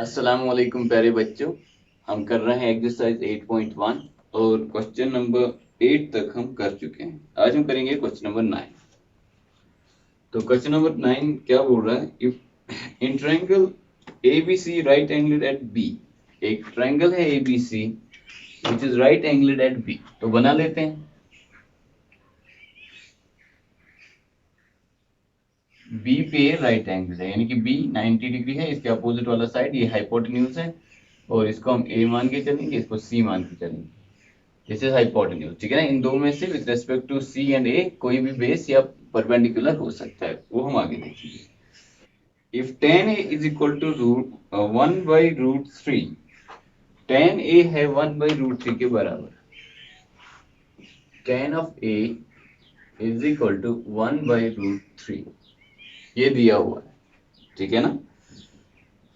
अस्सलाम वालेकुम प्यारे बच्चों। हम कर रहे हैं एक्सरसाइज 8.1 और क्वेश्चन नंबर 8 तक हम कर चुके हैं। आज हम करेंगे क्वेश्चन नंबर 9। तो क्वेश्चन नंबर 9 क्या बोल रहा है, if in triangle ABC right angled at B, एक ट्रायंगल है ABC which is right angled at B, तो बना लेते हैं। बी पे राइट एंगल है, यानी कि बी 90 डिग्री है, इसके अपोजिट वाला साइड ये हाइपोटेन्यूज है और इसको हम ए मान के चलेंगे, इसको सी मान के चलेंगे। दिस इज हाइपोटेन्यूज, ठीक है ना। इन दो में से with respect to C and A कोई भी बेस या परपेंडिकुलर हो सकता है, वो हम आगे देखेंगे। If tan a is equal to root 1/√3, tan a है 1/√3 के बराबर, tan of a is equal to 1/√3, ये दिया हुआ है, ठीक है ना।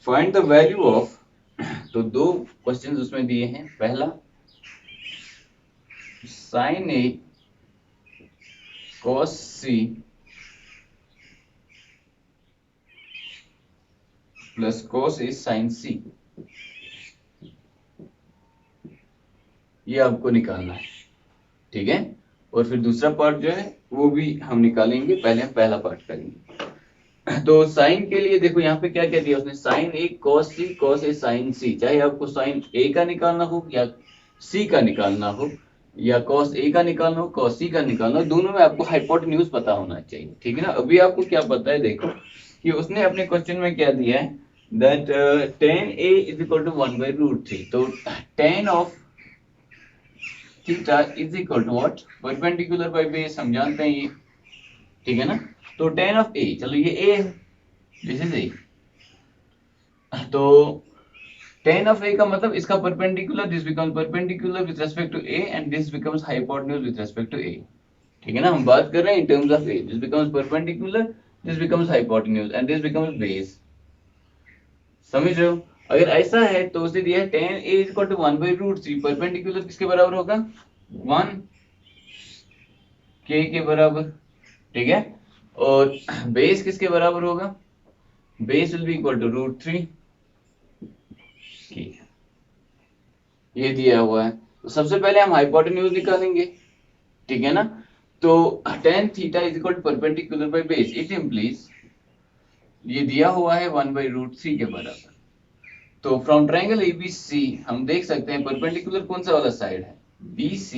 फाइंड द वैल्यू ऑफ, तो दो क्वेश्चंस उसमें दिए हैं। पहला sin a cos c plus cos a sin c, ये आपको निकालना है, ठीक है। और फिर दूसरा पार्ट जो है वो भी हम निकालेंगे, पहले हम पहला पार्ट करेंगे। तो साइन के लिए देखो यहाँ पे क्या क्या दिया उसने, sign A cos c cos a sin c, चाहे आपको साइन ए का निकालना हो या c का निकालना हो या cos a का निकालना हो cos c का निकालना हो, दोनों में आपको हाइपोटेन्यूज पता होना चाहिए, ठीक है ना। अभी आपको क्या पता है, देखो कि उसने अपने क्वेश्चन में क्या दिया है, that tan a is equal to 1/√3, तो tan of theta is equal to what, perpendicular by base, हम जानते हैं ये, ठीक है ना। तो tan ऑफ a, चलो ये a है, दिस इज a, तो tan ऑफ a का मतलब इसका perpendicular, this becomes perpendicular with respect to a and this becomes hypotenuse with respect to a, ठीक है ना। हम बात कर रहे हैं in terms of a, this becomes perpendicular, this becomes hypotenuse and this becomes base, समझ रहे हो। अगर ऐसा है तो उसे दिया है tan a is equal to 1/√3, perpendicular किसके बराबर होगा, 1 k के बराबर, ठीक है। और बेस किसके बराबर होगा, base will be equal to √3 k, ये दिया हुआ है। तो सबसे पहले हम हाइपोटेन्यूज निकालेंगे, ठीक है ना। तो tan theta is equal to perpendicular by base, it implies ये दिया हुआ है 1/√3 के बराबर। तो फ्रॉम ट्रायंगल ABC हम देख सकते हैं परपेंडिकुलर कौन सा वाला साइड है, BC,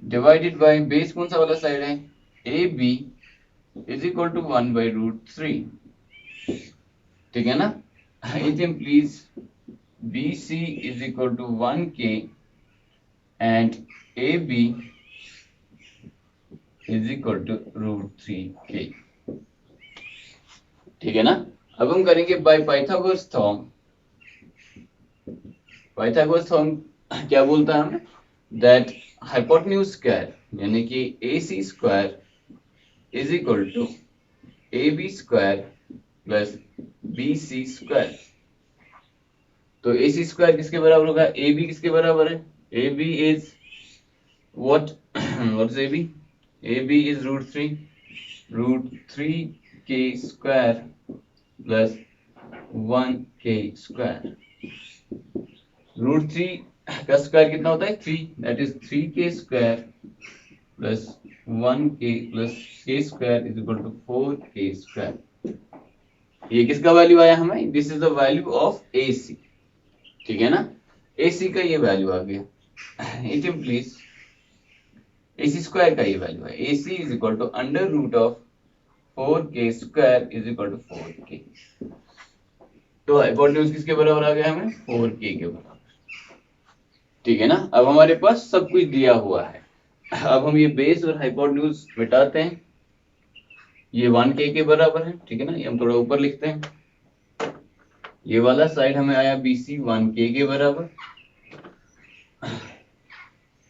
डिवाइडेड बाय बेस कौन सा वाला साइड है, AB, इज इक्वल टू 1/√3, ठीक है ना। It implies BC is equal to 1k and AB is equal to √3k, ठीक है ना। अब हम करेंगे by Pythagoras theorem. Pythagoras theorem क्या बोलता है हमें, दैट हाइपोटेन्यूज स्क्वायर यानी कि AC square is equal to AB square plus BC square. तो AC स्क्वायर किसके बराबर होगा, AB किसके बराबर है, AB is what, what is AB, AB is √3k square plus 1k square. √3 का स्क्वायर कितना होता है, 3, that is 3k square plus 1k plus k square is equal to 4k square. ये किसका वैल्यू आया हमें, this is the value of AC, ठीक है ना। AC का ये वैल्यू आ गया, इट इम्प्लीज AC स्क्वायर का ये वैल्यू है, AC is equal to under root of 4k square is equal to 4k। तो हाइपोटेन्यूज किसके बराबर आ गया हमें, 4k के बराबर, ठीक है ना। अब हमारे पास सब कुछ दिया हुआ है, अब हम ये बेस और हाइपोटेन्यूज मिटाते हैं। ये 1k के बराबर है, ठीक है ना, ये हम थोड़ा ऊपर लिखते हैं। ये वाला साइड हमें आया BC 1k के बराबर,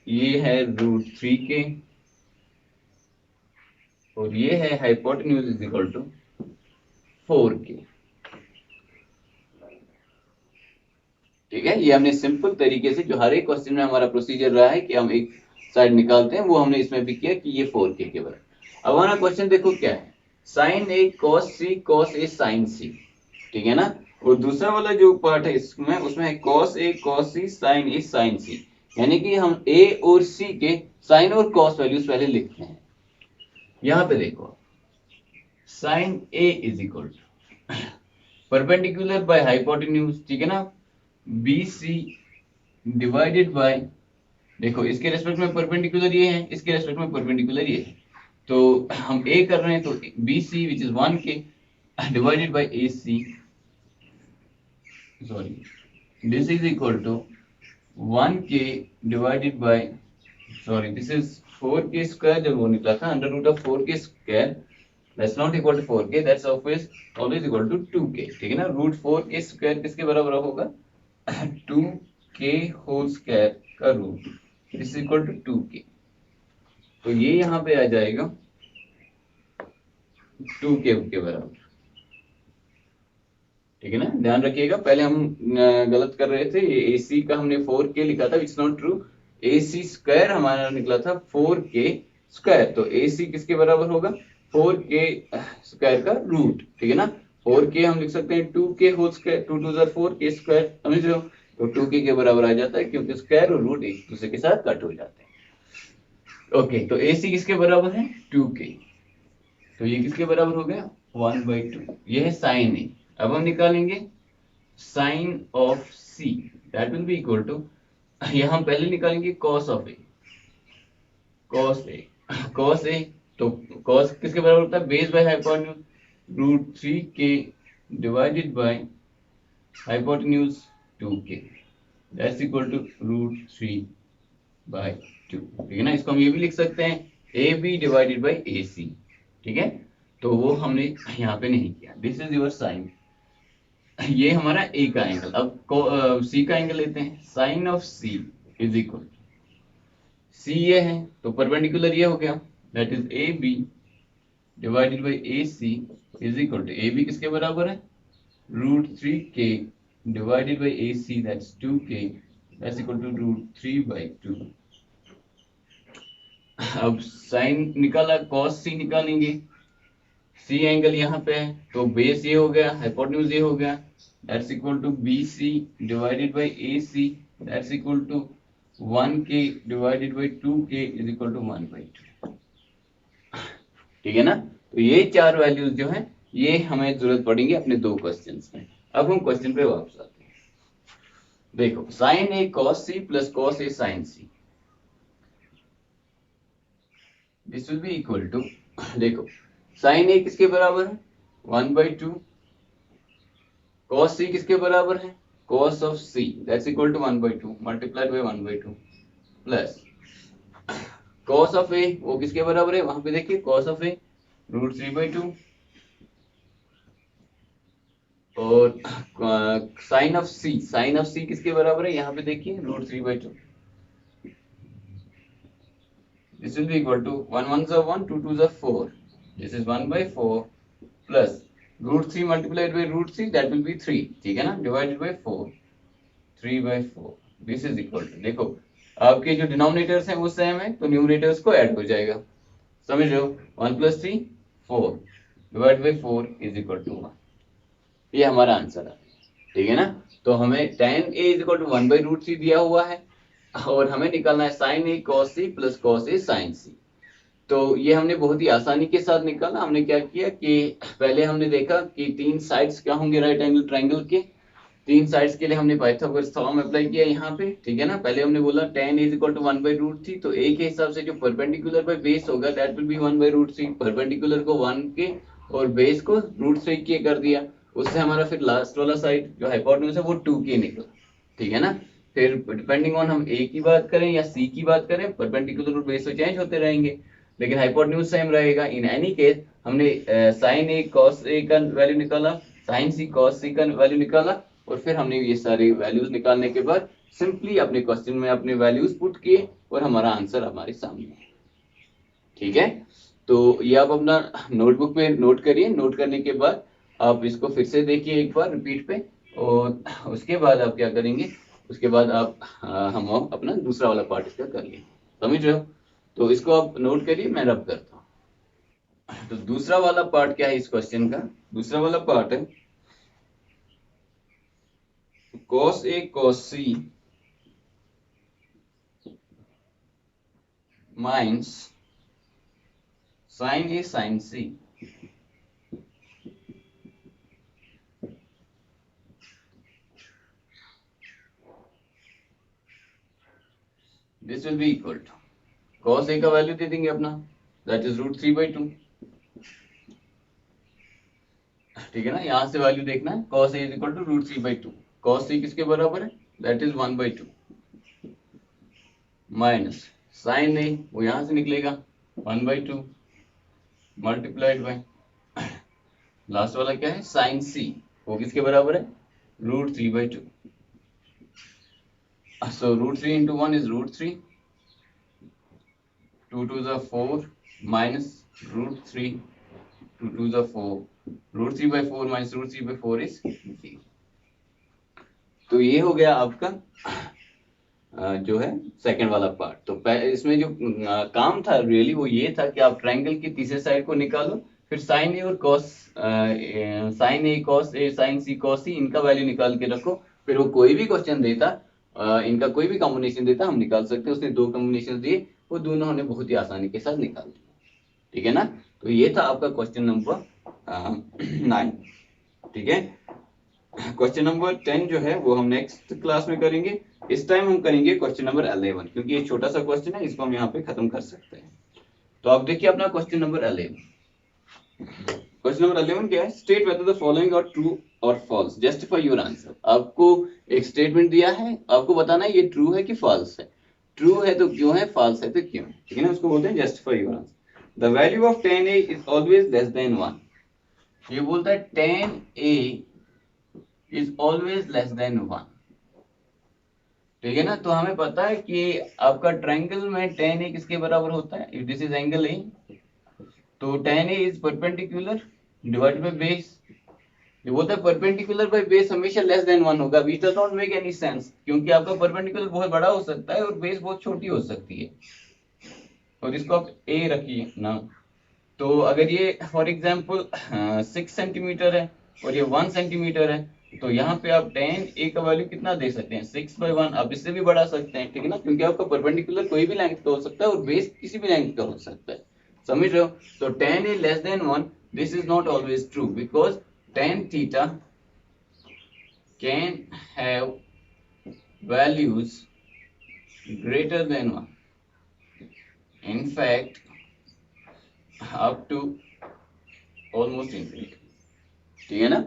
ये है √3k और ये है hypotenuse is equal to 4k, ठीक है। ये हमने सिंपल तरीके से, जो हर एक क्वेश्चन में हमारा प्रोसीजर रहा है कि हम एक साइड निकालते हैं, वो हमने इसमें भी किया कि ये 4k के बराबर। अब हमारा क्वेश्चन देखो क्या है, sin a cos c cos a sin c, ठीक है ना। और दूसरा वाला जो पार्ट है इसमें, उसमें है cos A cos C sin A sin C, यानी कि हम A और C के साइन और cos वैल्यूज पहले लिखते हैं। यहां पे देखो sin A is equal to perpendicular by hypotenuse, ठीक है ना, BC डिवाइडेड बाय, देखो इसके रेस्पेक्ट में परपेंडिकुलर ये है, इसके रेस्पेक्ट में परपेंडिकुलर ये है, तो हम A कर रहे हैं तो BC which is 1K divided by AC, sorry this is equal to 1K divided by, sorry this is 4K square, जब वो निकला था under root of 4K square, that's not equal to 4K, that's always equal to 2K, ठीक है ना। Root 4K square किसके बराबर होगा 2K होल स्क्वायर का root, this is equal to 2K, तो ये यहां पे आ जाएगा 2K के बराबर, ठीक है ना। ध्यान रखिएगा, पहले हम गलत कर रहे थे, ये AC का हमने 4K लिखा था, it's not true, AC square हमारा निकला था 4K स्क्वायर, तो AC किसके बराबर होगा 4K स्क्वायर का रूट, ठीक है ना। 4K हम लिख सकते हैं 2K whole square, 2 2 4K square, समझ रहे हो, तो 2K के बराबर आ जाता है, क्योंकि स्क्वायर और रूट एक दूसरे के साथ कट हो जाते हैं। ओके, तो AC किसके बराबर है 2K, तो ये किसके बराबर हो गया 1/2, ये है साइन A। अब हम निकालेंगे sine of C, that will be equal to, यहां हम पहले निकालेंगे cos of A, cos A, तो cos किसके बराबर होता है base by hypotenuse, root 3K divided by hypotenuse 2K, that's equal to root 3/2, ठीक है ना। इसको हम ये भी लिख सकते हैं AB डिवाइडेड बाय AC, ठीक है, तो वो हमने यहाँ पे नहीं किया, दिस इज योर साइन, ये हमारा A का एंगल। अब C का एंगल लेते हैं, sine of C is equal, C ये है तो परपेंडिकुलर ये हो गया, that is AB divided by AC is equal to, AB किसके बराबर है root 3K divided by AC, that's 2K, that's equal to root 3/2। अब साइन निकाला, cos C निकालेंगे, C एंगल यहाँ पे है तो बेस ये हो गया, हाइपोटेन्यूज ये हो गया, that's equal to BC divided by AC, that's equal to 1K divided by 2K is equal to 1/2, ठीक है ना। तो ये चार वैल्यूज जो है ये हमें जरूरत पड़ेंगी अपने दो क्वेश्चंस में। अब हम क्वेश्चन पे वापस आते हैं, देखो sine A cos C plus cos A sin C, this will be equal to, देखो साइन A किसके बराबर है 1/2, cos C किसके बराबर है cos of C, that's equal to 1/2 multiplied by 1/2, plus cos of A वो किसके बराबर है, वहां पे देखिए cos ऑफ A रूट 3/2, और साइन ऑफ C किसके बराबर है, यहाँ पे देखिए root 3/2, this will be equal to 1 1 1 2 2 4, this is 1/4 plus root 3 multiplied by root 3, that will be 3, ठीक है ना, divided by 4, 3/4, this is equal to, देखो आपके जो डिनोमिनेटर्स हैं वो सेम है तो न्यूमरेटर्स को ऐड हो जाएगा, समझ रहे हो, 1 + 3 4 divide by 4 is equal to 1, ये हमारा आंसर है, ठीक है ना। तो हमें tan A is equal to 1/√3 दिया हुआ है और हमें निकालना है sin A cos C plus cos A sin C। तो ये हमने बहुत ही आसानी के साथ निकाला। हमने क्या किया कि पहले हमने देखा कि तीन साइड्स क्या होंगे राइट एंगल ट्रायंगल के, तीन साइड्स के लिए हमने पाइथागोरस थ्योरम अप्लाई किया यहाँ पे, ठीक है ना। पहले हमने बोला tan इज इक्वल टू 1/√3, तो A के हिसाब से जो परपेंडिकुलर बाय बेस होगा दैट विल बी 1/√3, परपेंडिकुलर को 1 के और बेस को √3 के कर दिया, उससे हमारा फिर लास्ट वाला साइड जो हाइपोटेन्यूज है वो 2K निकला, ठीक है ना। फिर डिपेंडिंग ऑन हम A की बात करें या C की बात करें, परपेंडिकुलर और बेस तो चेंज होते रहेंगे लेकिन हाइपोटेन्यूज सेम रहेगा। इन एनी केस हमने sin A cos A का वैल्यू निकाला, sin C cos C का वैल्यू निकाला, और फिर हमने ये सारी वैल्यूज निकालने के बाद सिंपली अपने क्वेश्चन में अपने वैल्यूज पुट किए और हमारा आंसर हमारे सामने है, ठीक है। तो ये आप अपना नोटबुक में नोट करिए, नोट करने के बाद आप इसको फिर से देखिए एक बार रिपीट पे, और उसके बाद आप क्या करेंगे, उसके बाद आप हम अपना दूसरा वाला पार्ट इसका कर लिए, समझ रहे हो। तो इसको आप नोट करिए, मैं रब करता हूँ। तो दूसरा वाला पार्ट क्या है इस क्वेश्चन का, दूसरा वाला पार्ट है cos A cos C minus sin A sin C. This will be equal to cos A का वैल्यू दे देंगे अपना, दैट इज √3/2। ठीक है ना, यहां से वैल्यू देखना है, cos A is equal to √3/2। cos C किसके बराबर है, that is 1/2 minus sin A, वो यहां से निकलेगा 1/2 मल्टीप्लाइड बाय लास्ट वाला क्या है sin C, वो किसके बराबर है √3/2। So √3 into 1 is √3, 2 2s are 4 minus √3, 2 2s are 4, √3/4 minus √3/4 is 3। तो ये हो गया आपका जो है सेकंड वाला पार्ट। तो इसमें जो काम था रियली वो ये था कि आप ट्रायंगल की तीसरे साइड को निकालो, फिर साइन ए और cos sine A cos A sign C cos सी इनका वैल्यू निकाल के रखो, फिर वो कोई भी क्वेश्चन देता इनका कोई भी कॉम्बिनेशन देता हम निकाल सकते हैं। उसने 2 कॉम्बिनेशन दिए, वो दोनों हमने बहुत ही आसानी के साथ निकाल दिया। ठीक है ना, तो ये था आपका क्वेश्चन नंबर 9। ठीक है, क्वेश्चन नंबर 10 जो है वो हम नेक्स्ट क्लास में करेंगे। इस टाइम हम करेंगे क्वेश्चन नंबर 11, क्योंकि ये छोटा सा क्वेश्चन है, इसको हम यहाँ पे खत्म कर सकते हैं। तो आप देखिए अपना क्वेश्चन नंबर 11। क्वेश्चन नंबर 11 क्या है, state whether the following are true or false, justify your answer. आपको एक स्टेटमेंट दिया है, आपको बताना है ये ट्रू है कि फॉल्स है। ट्रू है तो क्यों है, फॉल्स है तो क्यों। ठीक है ना, उसको बोलते हैं justify your answer. The value of tan A is always less than 1। ये बोलता है tan A is always less than 1। ठीक है ना, तो हमें पता है कि आपका ट्रायंगल में tan A किसके बराबर होता है, if this is angle A, तो tan A is perpendicular divided by base. ये बोलता है परपेंडिकुलर बाय बेस हमेशा लेस देन 1 होगा, which does not make any sense, क्योंकि आपका परपेंडिकुलर बहुत बड़ा हो सकता है और बेस बहुत छोटी हो सकती है। और इसको आप A रखिए ना, तो अगर ये फॉर एग्जांपल 6 सेंटीमीटर है और ये 1 सेंटीमीटर है, तो यहाँ पे आप tan A का वैल्यू कितना दे सकते हैं 6/1। आप इससे भी बढ़ा सकते हैं, ठीक है ना, क्योंकि आपका परपेंडिकुलर कोई भी लेंथ का हो सकता है और बेस किसी भी लेंथ का हो सकता है, समझ रहे हो। तो tan A less than 1, this is not always true, because tan theta can have values greater than 1, in fact up to almost infinity। ठीक है ना,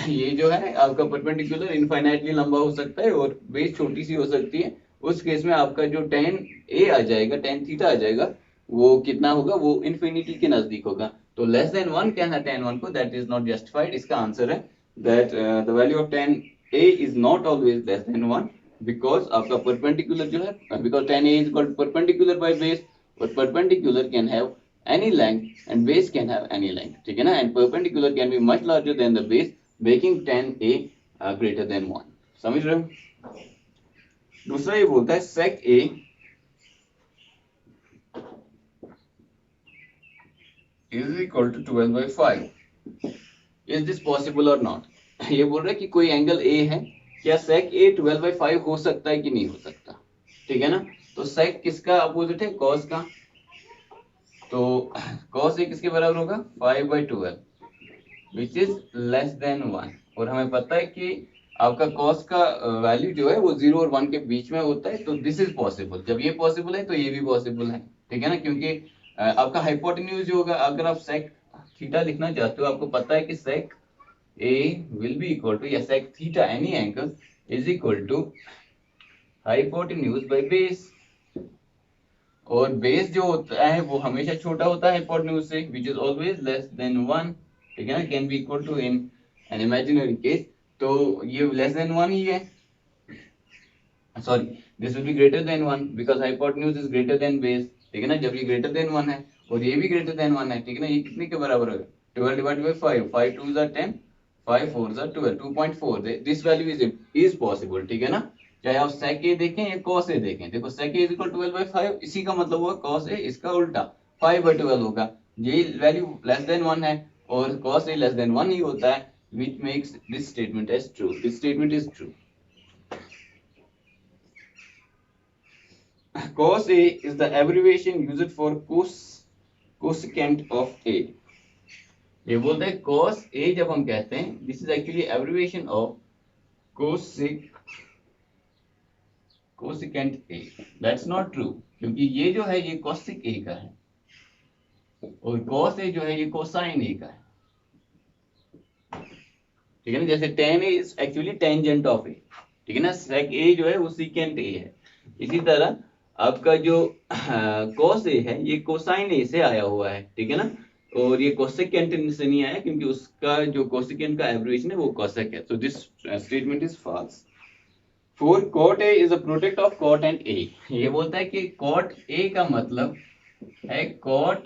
ये जो है आपका परपेंडिकुलर इनफाइनाइटली लंबा हो सकता है और बेस छोटी सी हो सकती है। उस केस में आपका जो tan A आ जाएगा, tan थीटा आ जाएगा, वो कितना होगा, वो इन्फिनिटी के नजदीक होगा। तो लेस देन 1 क्या है tan 1 को, दैट इज नॉट जस्टिफाइड। इसका आंसर है that the value of tan A is not always less than 1, because आपका परपेंडिकुलर जो है, because tan A is called perpendicular by base, और perpendicular can have any length and base can have any length। ठीक है ना, and perpendicular can be much larger than the base, making tan A greater than 1। समझ रहे हो। दूसरा ये बोलता है sec A is equal to 12/5। is this possible or not। ये बोल रहा है कि कोई एंगल A है, क्या sec A 12/5 हो सकता है कि नहीं हो सकता। ठीक है ना, तो sec किसका अपोजिट है, cos का, तो cos A किसके बराबर होगा 5/12, विच इज लेस देन 1। और हमें पता है कि आपका cos का वैल्यू जो है वो 0 और 1 के बीच में होता है, तो दिस इज पॉसिबल। जब ये पॉसिबल है तो ये भी पॉसिबल है। ठीक है ना, क्योंकि आपका हाइपोटेन्यूज जो होगा, अगर आप sec थीटा लिखना चाहते हो, आपको पता है कि sec A will be equal to, या sec theta any angle is equal to hypotenuse by base, और बेस जो होता है वो हमेशा छोटा होता है हाइपोटेन्यूज से, which is always less than 1। ठीक है ना, can be equal to in an imaginary case, तो ये लेस देन 1 ही है, sorry this will be greater than 1 because hypotenuse is greater than base. ठीक है ना, जब ये ग्रेटर देन 1 है और ये भी ग्रेटर देन 1 है, ठीक है ना, ये कितने के बराबर होगा 12 divided by 5, 5 2s are 10, 5 4s are 12, 2.4, this value is possible. ठीक है ना, चाहे आप sec A देखें या cos A देखें, देखो sec A इज इक्वल 12/5, इसी का मतलब होगा cos A इसका उल्टा 5/12 होगा। ये वैल्यू लेस देन 1 है और cos A लेस देन 1 ही होता है, which makes this statement as true। This statement is true। cos A is the abbreviation used for cosecant of A. ये बोलते हैं cos A जब हम कहते हैं, this is actually abbreviation of cosecant A. That's not true, क्योंकि ये जो है ये cosec A का है और cos A जो है ये cosine A का है, ठीक है ना। जैसे tan A is actually tangent of A, ठीक है ना। sec A जो है वो secant A है। इसी तरह आपका जो cos A है ये cosine A से आया हुआ है, ठीक है ना। और ये cosecant से नहीं आया क्योंकि उसका जो cosecant का एब्रिविएशन है वो cosec है। So this statement is false. For cot A is a product of cot and A. ये बोलता है कि cot A का मतलब है cot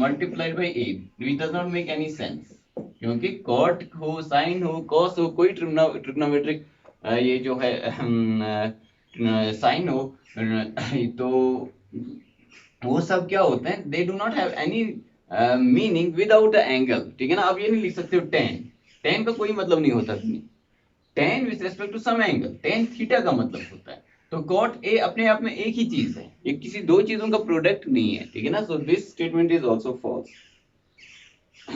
multiplied by A, which does not make any sense. क्योंकि cot हो, sin हो, cos हो, कोई ट्रिग्नोमेट्रिक ये जो है sin हो, तो वो सब क्या होते हैं, they do not have any meaning without an angle, ठीक है ना। आप ये नहीं लिख सकते हो tan का कोई मतलब नहीं होता tan with respect to some angle, tan theta का मतलब होता है। तो cot A अपने आप में एक ही चीज है, ये किसी दो चीजों का प्रोडक्ट नहीं है, ठीक है ना। So this statement is also false,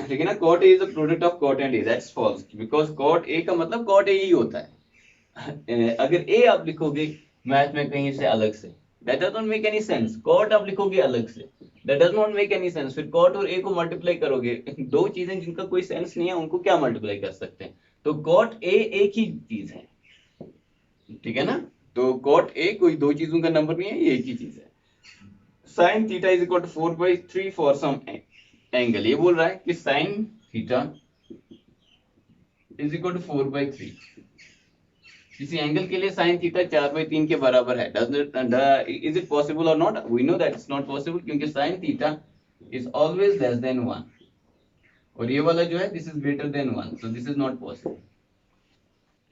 ठीक है ना। cot A is a product of cot and A, that's false, because cot A का मतलब cot A ही होता है। अगर A आप लिखोगे मैथ में कहीं से अलग से, that does not make any sense. cot आप लिखोगे अलग से, that does not make any sense. फिर cot और A को मल्टीप्लाई करोगे, दो चीजें जिनका कोई सेंस नहीं है उनको क्या मल्टीप्लाई कर सकते हैं। तो cot A एक ही चीज है, ठीक है ना। तो cot A कोई दो चीजों का नंबर नहीं है, ये एक ही चीज है। sin theta is equal to 4/3 for some angle, ये बोल रहा है कि sin theta is equal to 4/3, किसी एंगल के लिए sin थीटा 4/3 के बराबर है। Is it possible or not? We know that it's not possible, क्योंकि sin theta is always less than 1 और ये वाला जो है this is greater than 1, so this is not possible,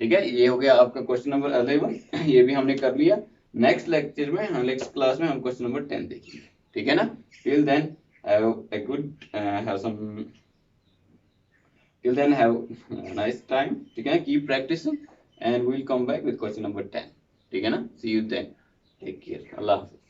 ठीक है। ये हो गया आपका क्वेश्चन नंबर 11, ये भी हमने कर लिया। नेक्स्ट लेक्चर में हम नेक्स्ट क्लास में हम क्वेश्चन नंबर 10 देखेंगे, ठीक है ना। Till then have a nice time, ठीक है ना। Keep practising and we will come back with question number 10, ठीक है ना। See you then, take care, अल्लाह हाफिज़।